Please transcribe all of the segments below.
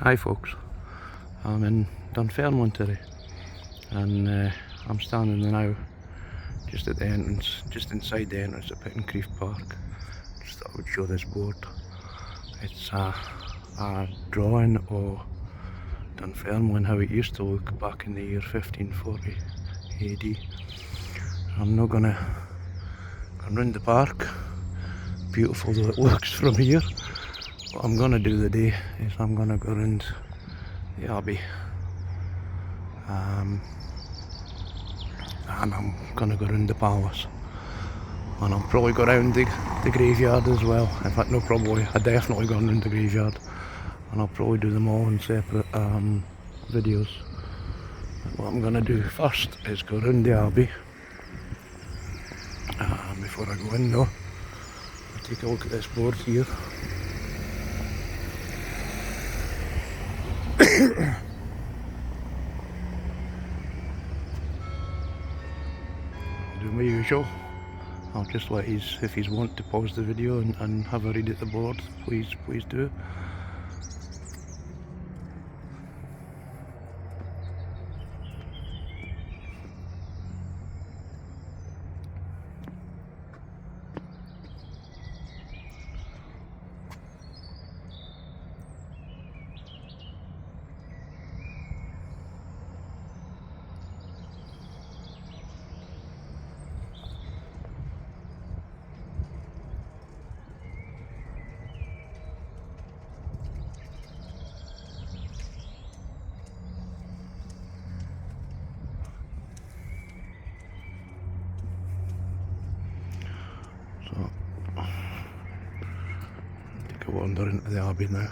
Hi folks, I'm in Dunfermline today, and I'm standing now just at the entrance, just inside the entrance at Pittencrieff Park. Just thought I would show this board. It's a drawing of Dunfermline, how it used to look back in the year 1540 AD. I'm not gonna go round the park, beautiful though it looks from here. What I'm gonna do today is I'm gonna go round the Abbey, and I'm gonna go round the palace, and I'll probably go round the graveyard as well. In fact, no, probably, I definitely go round the graveyard, and I'll probably do them all in separate videos. But what I'm gonna do first is go round the Abbey. Before I go in though, I'll take a look at this board here. Do my usual. I'll just let if he's want to pause the video and have a read at the board, please do. So, take a wander into the Abbey now.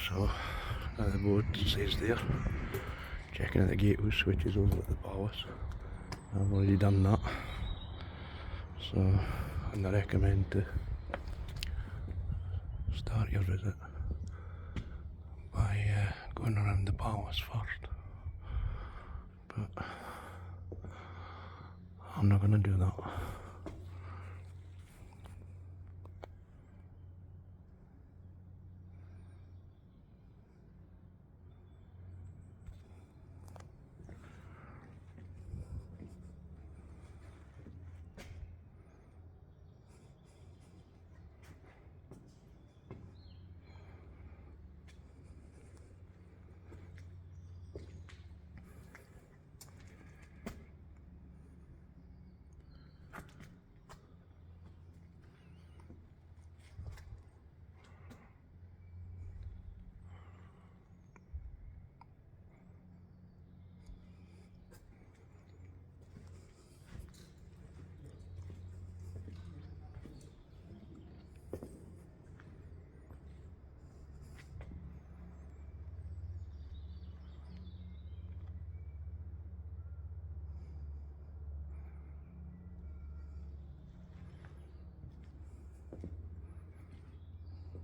So, the board says there, checking at the gateway switches over at the palace. I've already done that, so and I recommend to start your visit by going around the palace first, but I'm not going to do that.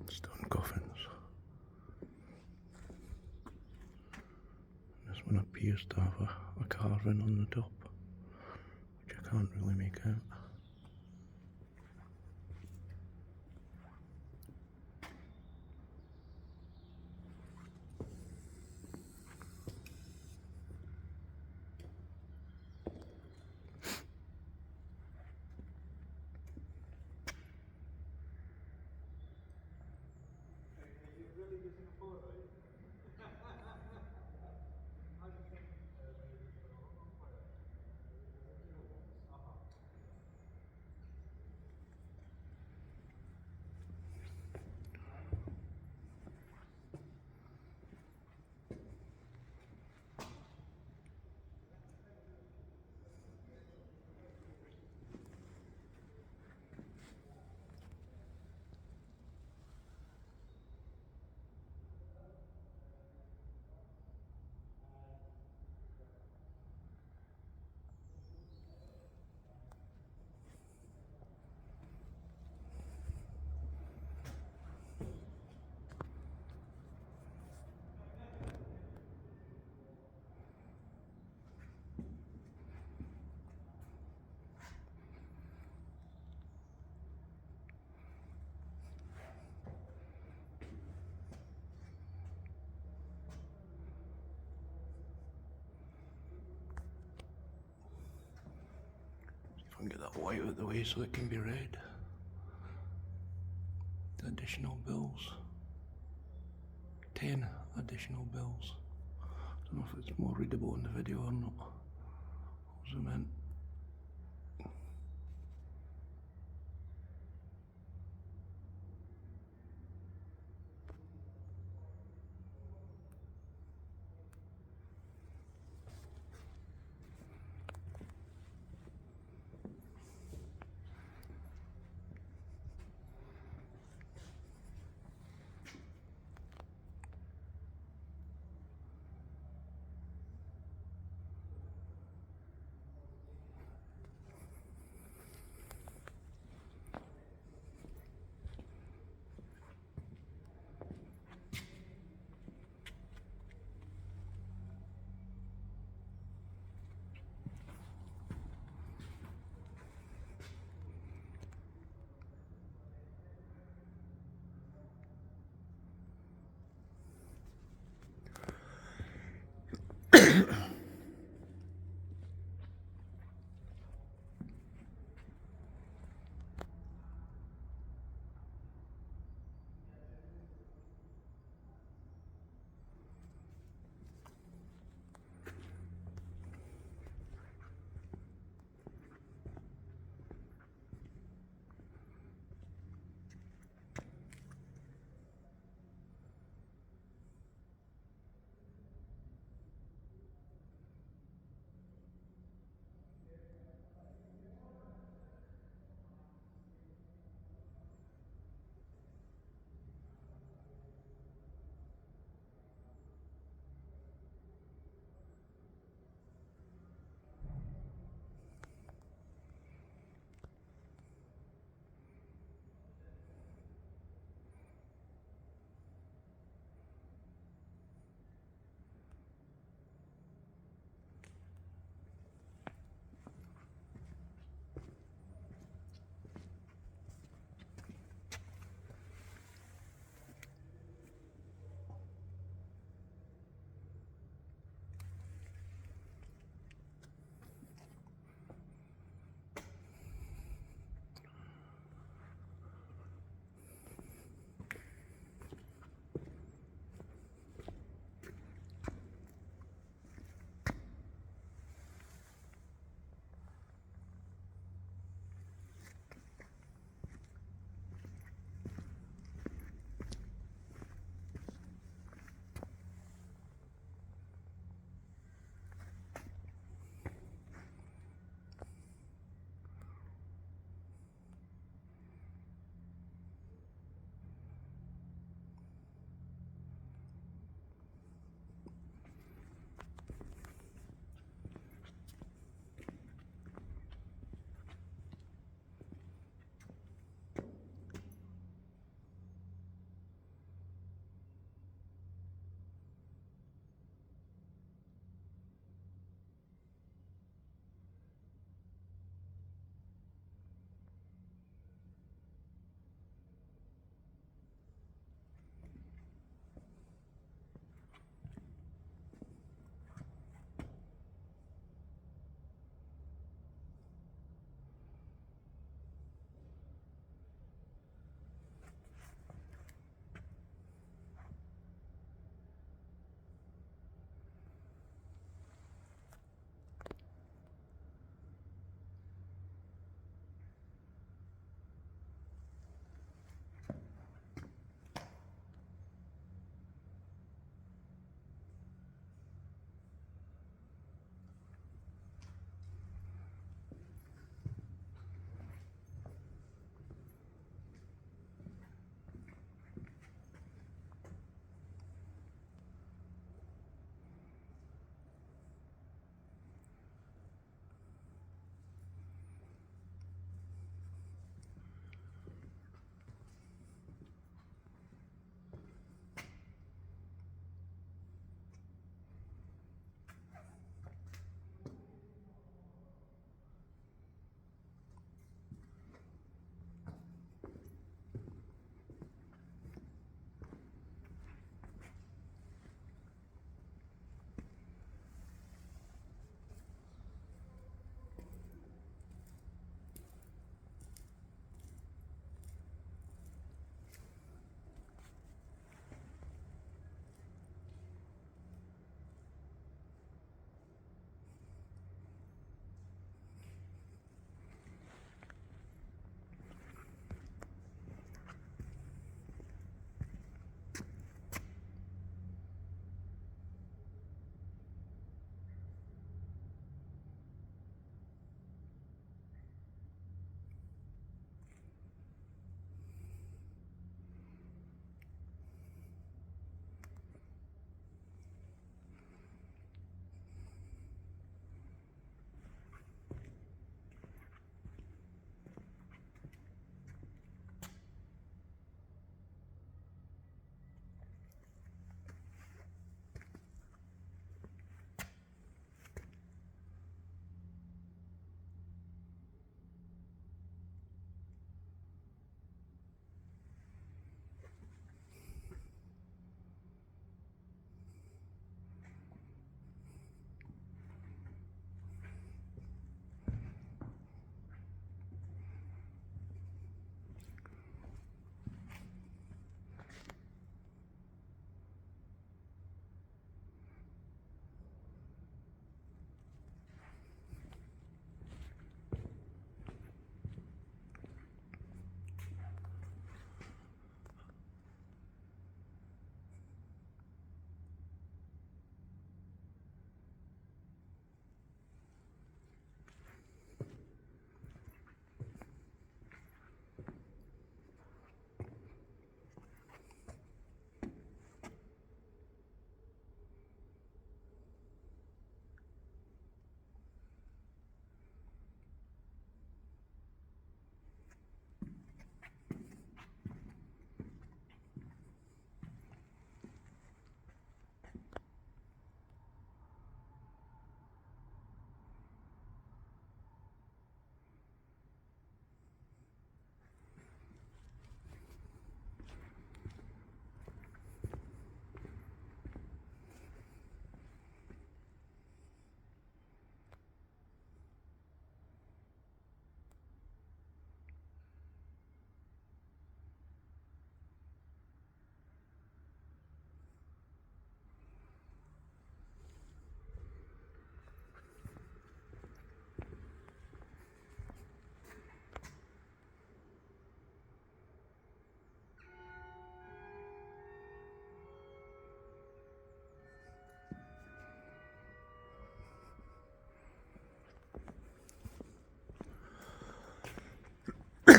Stone coffins. This one appears to have a carving on the top, which I can't really make out. white out the way so it can be read. Additional bills. 10 additional bills. I don't know if it's more readable in the video or not. I'll zoom in.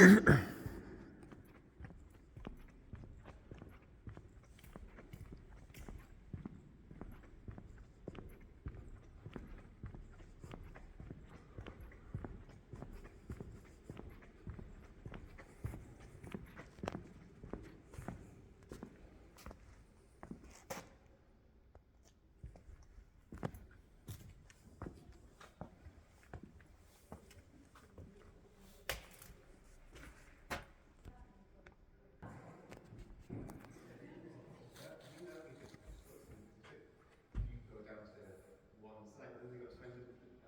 Down to one site, then they got trying to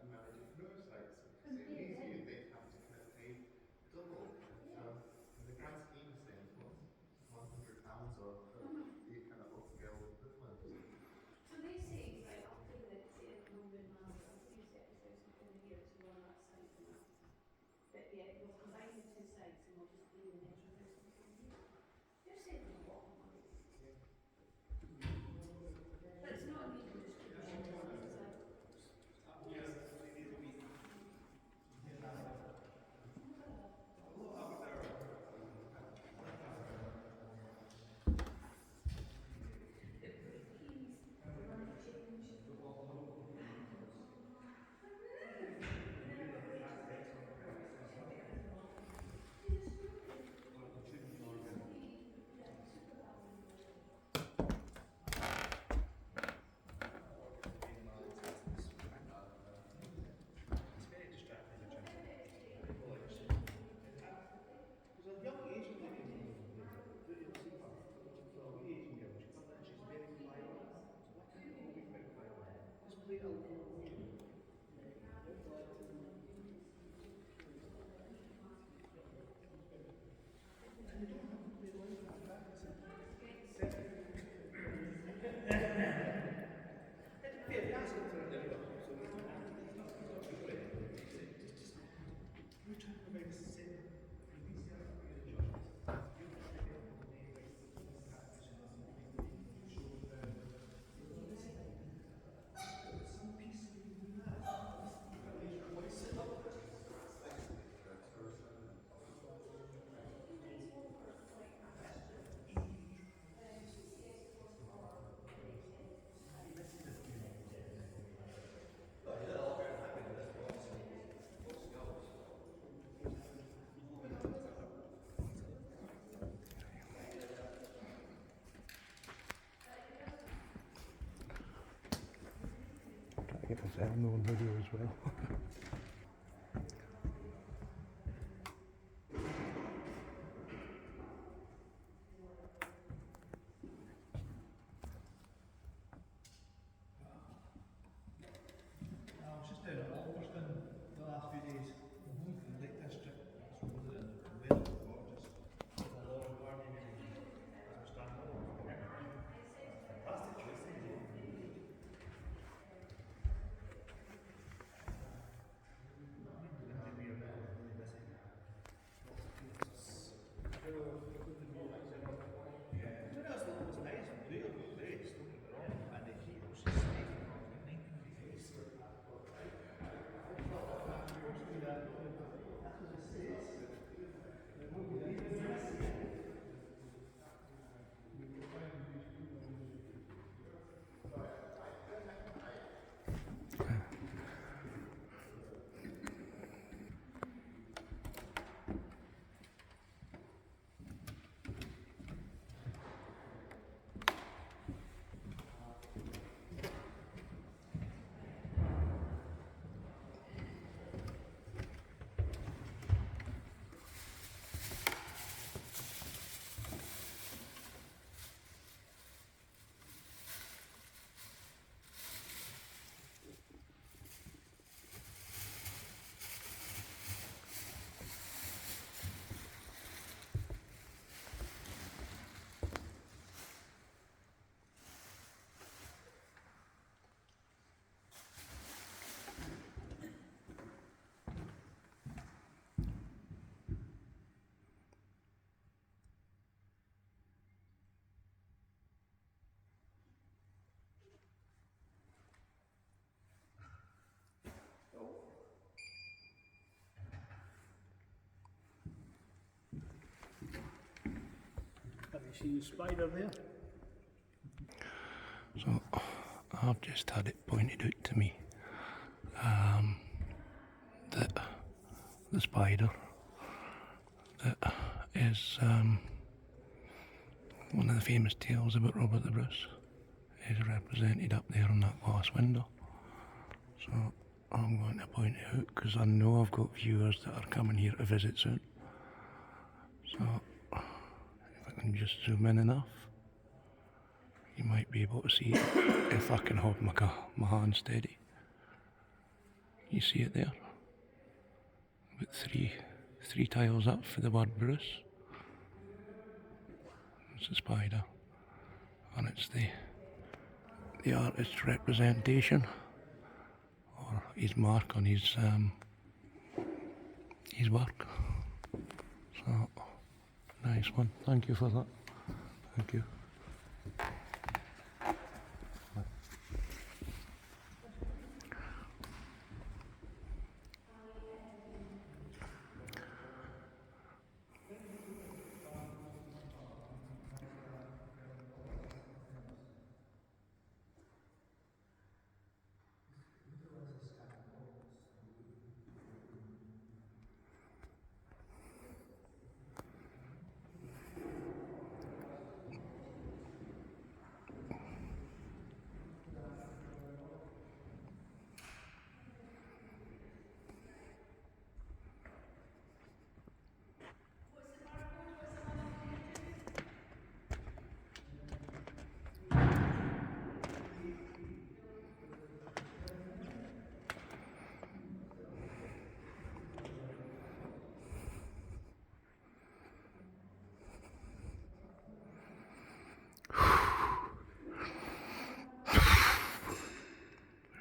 manage it from other sites. So it means they'd have to kind of pay double. In the grand scheme of things, what's £100 or the kind of upscale equivalent? So they say, right, after the say the Dunfermline Abbey, after you set this house up over here to run that site and that, but yeah, we'll combine the two sites and we'll just do the next house up over here. They're saving a lot of money. Yeah. But it's not an equal distribution, is it? It's very distracting. There's a young Asian lady in here. You'll see her. She's a wee Asian girl. She comes in, she's very quiet. So why can't you all be quite quiet? Just play a little game. And you don't have to play loud like that. We're trying to provide a set. Trying to get the sound on video as well. I was just down at Alderston the last few days in the Lake District. It's really gorgeous. The lawn gardening as we're standing on. Fantastic choice. You see the spider there? So I've just had it pointed out to me that the spider that is one of the famous tales about Robert the Bruce is represented up there on that glass window. So I'm going to point it out because I know I've got viewers that are coming here to visit soon. So if I can just zoom in enough, you might be able to see it if I can hold my hand steady. You see it there? About three tiles up for the word Bruce. It's a spider, and it's the artist's representation or his mark on his work. So nice one. Thank you for that. Thank you.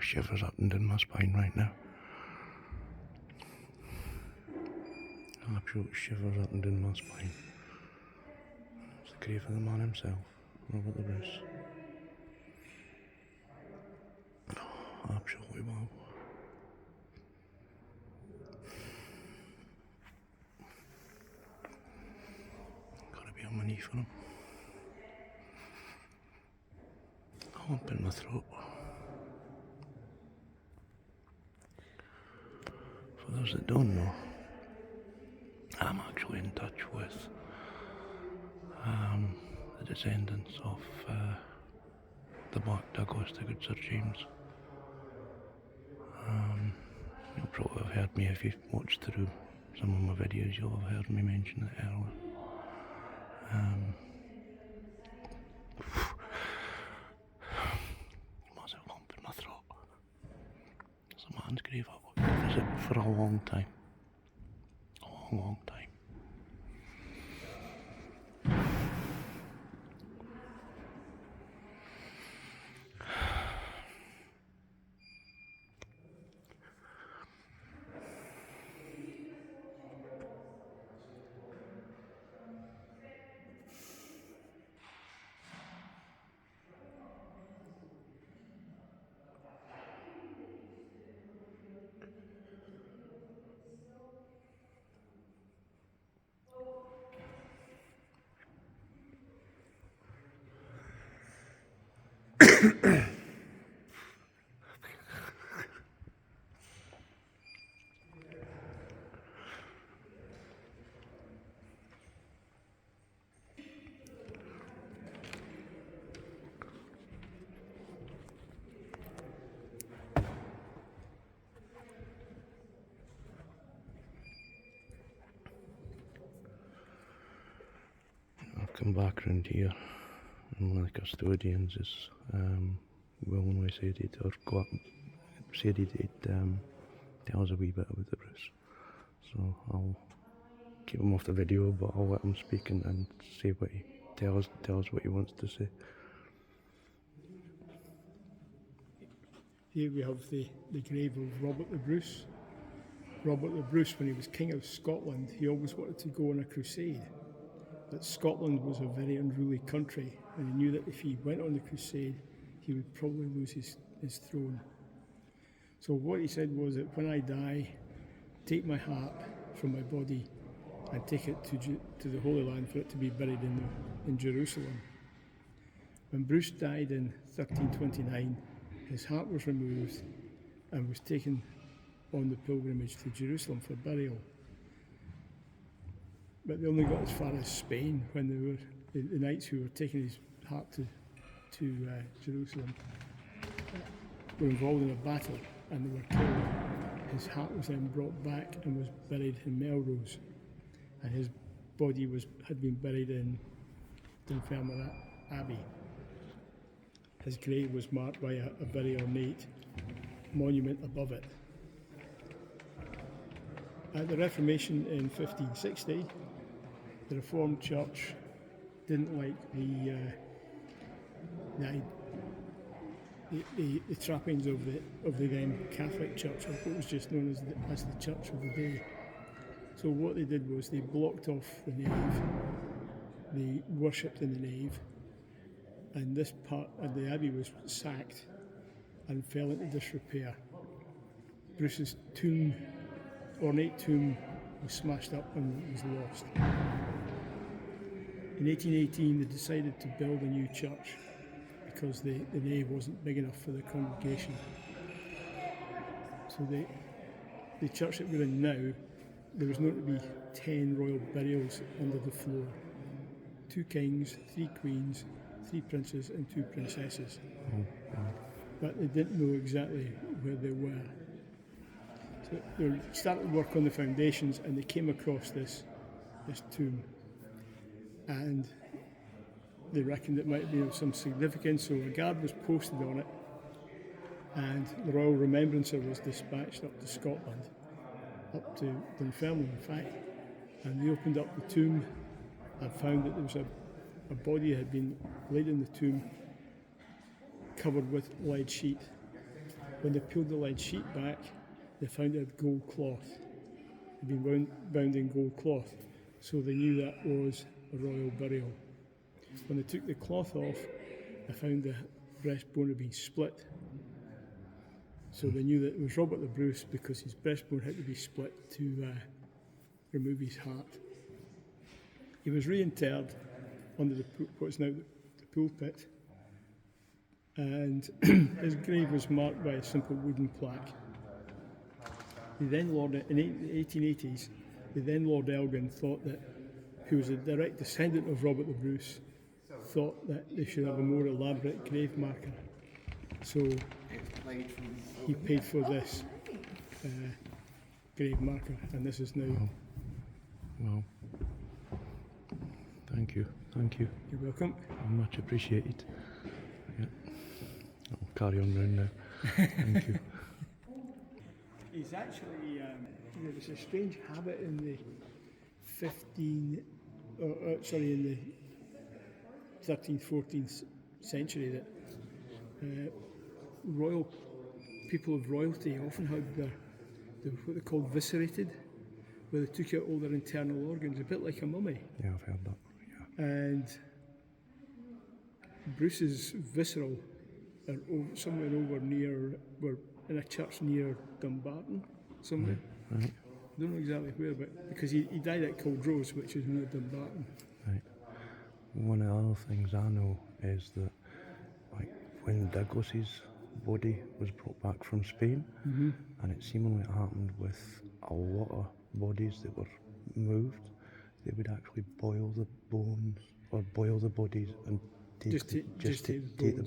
Shivers up and down my spine right now. Absolute shivers up and down my spine. It's the grave of the man himself, Robert the Bruce. Oh, absolutely wow. Gotta be on my knee for him. Lump in my throat. For those that don't know, I'm actually in touch with the descendants of the Black Douglas, the good Sir James. You'll probably have heard me if you've watched through some of my videos, you'll have heard me mention it earlier. Massive lump in my throat. It's a man's grave I want to visit for a long time. A long, long time. I've come back round here and one of the custodians has willingly said he'd tell us a wee bit about the Bruce. So I'll keep him off the video, but I'll let him speak and say what he tell us what he wants to say. Here we have the grave of Robert the Bruce. Robert the Bruce, when he was King of Scotland, he always wanted to go on a crusade. That Scotland was a very unruly country, and he knew that if he went on the crusade, he would probably lose his throne. So what he said was that when I die, take my heart from my body and take it to the Holy Land for it to be buried in Jerusalem. When Bruce died in 1329, his heart was removed and was taken on the pilgrimage to Jerusalem for burial. But they only got as far as Spain when they were the knights who were taking his heart to Jerusalem were involved in a battle and they were killed. His heart was then brought back and was buried in Melrose, and his body had been buried in Dunfermline Abbey. His grave was marked by a very ornate monument above it. At the Reformation in 1560, the Reformed Church didn't like the trappings of the then Catholic Church, or what was just known as the Church of the Day. So what they did was they blocked off the nave, they worshipped in the nave, and this part of the abbey was sacked and fell into disrepair. Bruce's ornate tomb was smashed up and was lost. In 1818 they decided to build a new church because the nave wasn't big enough for the congregation. So the church that we're in now, there was known to be 10 royal burials under the floor. 2 kings, 3 queens, 3 princes and 2 princesses. But they didn't know exactly where they were. So they started work on the foundations and they came across this tomb. And they reckoned it might be of some significance, so a guard was posted on it and the Royal Remembrancer was dispatched up to Scotland, up to Dunfermline in fact, and they opened up the tomb and found that there was a body that had been laid in the tomb covered with lead sheet. When they peeled the lead sheet back, they found it had gold cloth. It had been bound in gold cloth, so they knew that was a royal burial. When they took the cloth off, they found the breastbone had been split. So they knew that it was Robert the Bruce because his breastbone had to be split to remove his heart. He was reinterred under what's now the pulpit, and his grave was marked by a simple wooden plaque. In the 1880s, Lord Elgin thought that, who was a direct descendant of Robert the Bruce, thought that they should have a more elaborate grave marker. So he paid for this grave marker, and this is now. Well, thank you. You're welcome. Much appreciated. Yeah. I'll carry on round now. Thank you. He's actually, there was a strange habit in the 13th, 14th century that people of royalty often had what they called viscerated, where they took out all their internal organs, a bit like a mummy. Yeah, I've heard that. Yeah. And Bruce's visceral are somewhere over were in a church near Dumbarton, somewhere. Right. I don't know exactly where, but because he died at Culdrose, which is near Dumbarton. Right. One of the other things I know is that, like, when Douglas's body was brought back from Spain, and it seemingly happened with a lot of bodies that were moved, they would actually boil the bones or boil the bodies and take the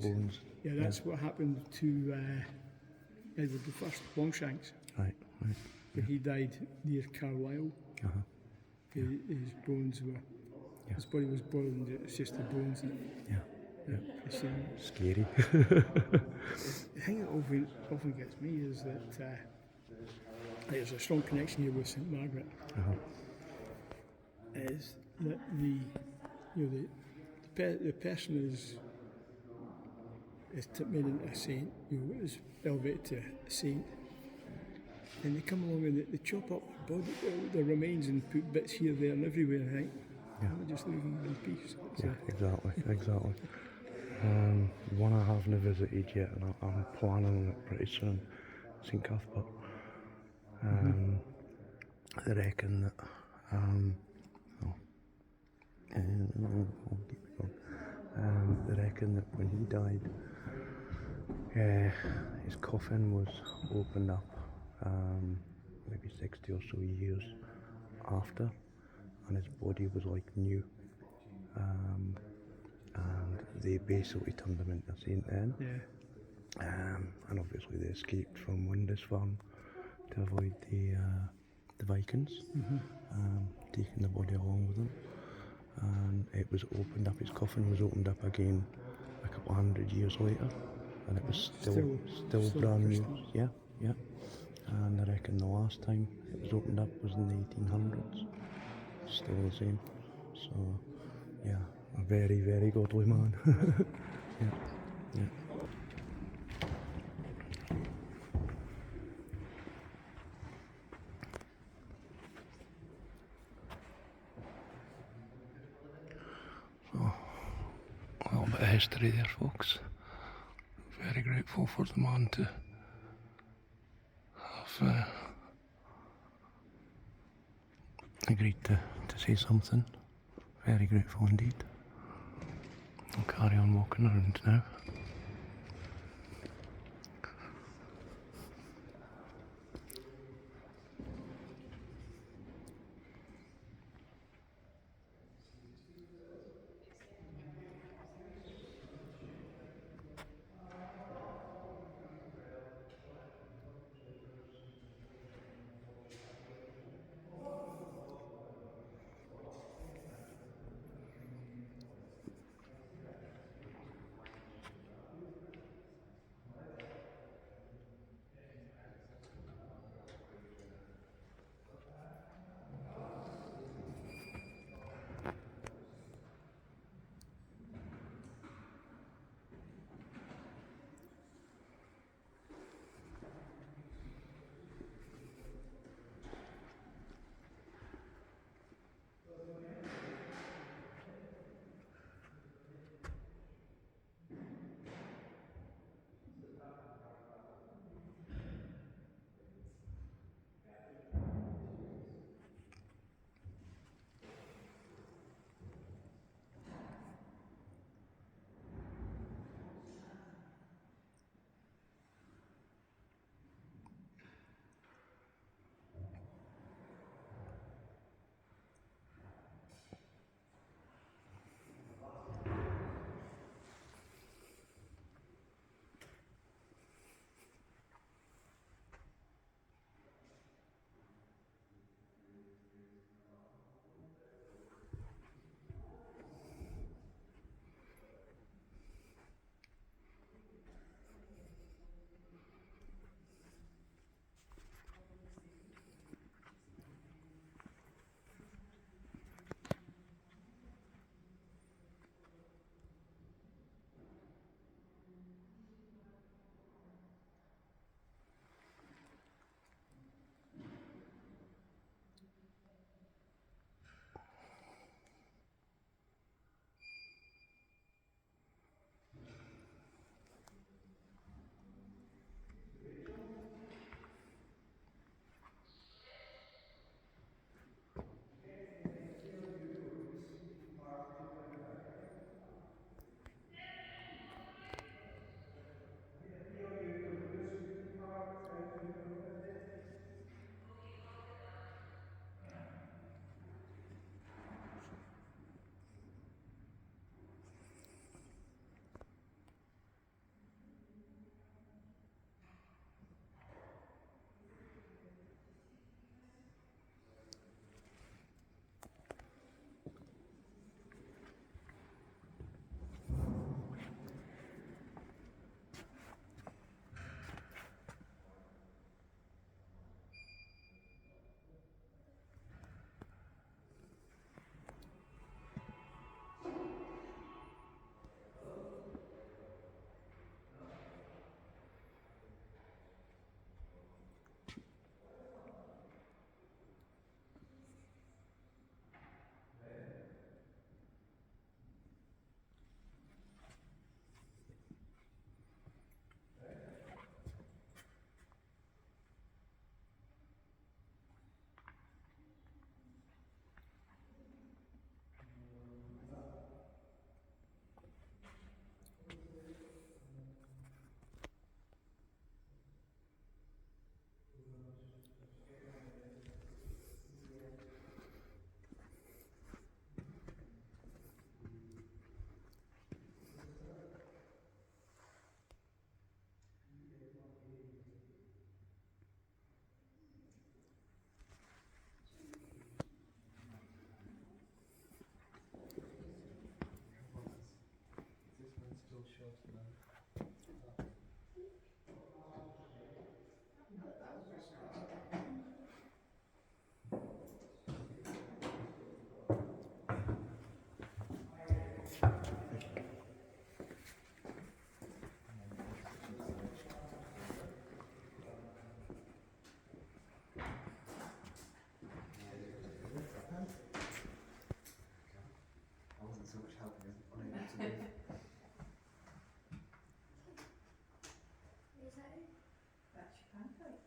bones. Yeah, that's what happened to Edward I Longshanks. Right. When he died near Carlisle, his bones were. Yeah. His body was boiled, and it's just the bones. Yeah. It's, Scary. the thing that often gets me is that there's a strong connection here with St Margaret. Is that the person is made into a saint, is elevated to a saint, and they come along and they chop up their remains and put bits here, there, and everywhere. And I think, just leave them in peace. Yeah, exactly. One I haven't visited yet, and I'm planning on it pretty soon. St Cuthbert. They reckon that I'll keep it going. They reckon that when he died, his coffin was opened up maybe 60 or so years after, and his body was like new. And they basically turned him into a saint then. Yeah. And obviously they escaped from Lindisfarne to avoid the Vikings, taking the body along with them. And it was opened up, his coffin was opened up again a couple of hundred years later, and it was still brand new. pristine. Yeah, yeah. And I reckon the last time it was opened up was in the 1800s. Still the same. So, yeah, a very, very godly man. Yeah, yeah. A little bit of history there, folks. Very grateful for the man to have agreed to say something. Very grateful indeed. I'll carry on walking around now. I wasn't so much helping as unable to move. Is that it? That's your pancake.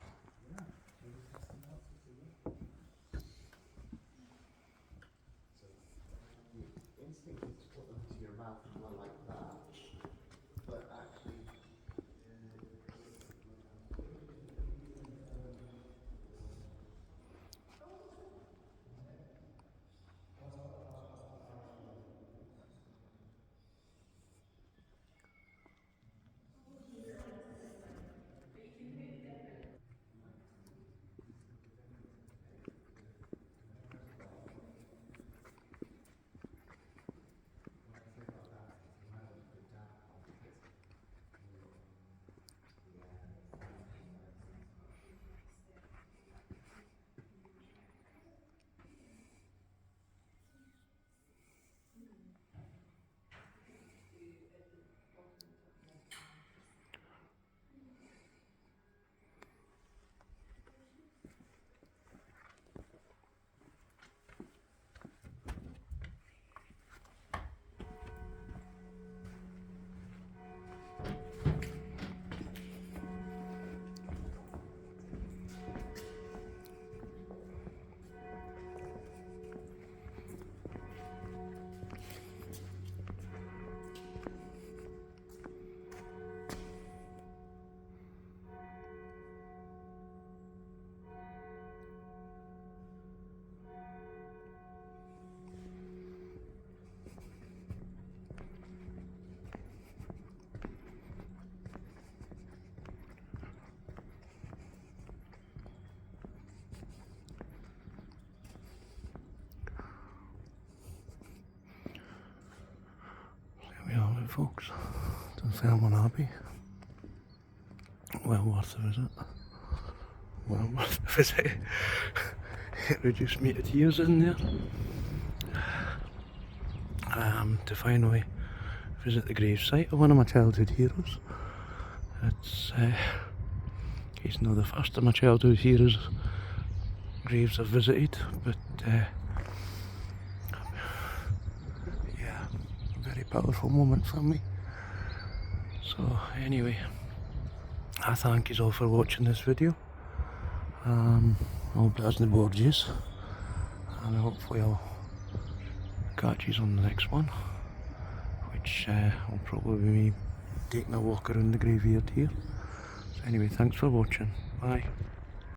Yeah. Should we pass them out to you? So the instinct is to put them into your mouth as well like that. But actually There we are, folks. Dunfermline Abbey. Well worth the visit. Well worth the visit. It reduced me to tears in there. To finally visit the gravesite of one of my childhood heroes. It's he's not the first of my childhood heroes' graves I've visited, but yeah, a very powerful moment for me. So anyway, I thank you all for watching this video. All blessed and gorgeous, and hopefully I'll catch you on the next one, which will probably be me taking a walk around the graveyard here. So anyway, thanks for watching. Bye.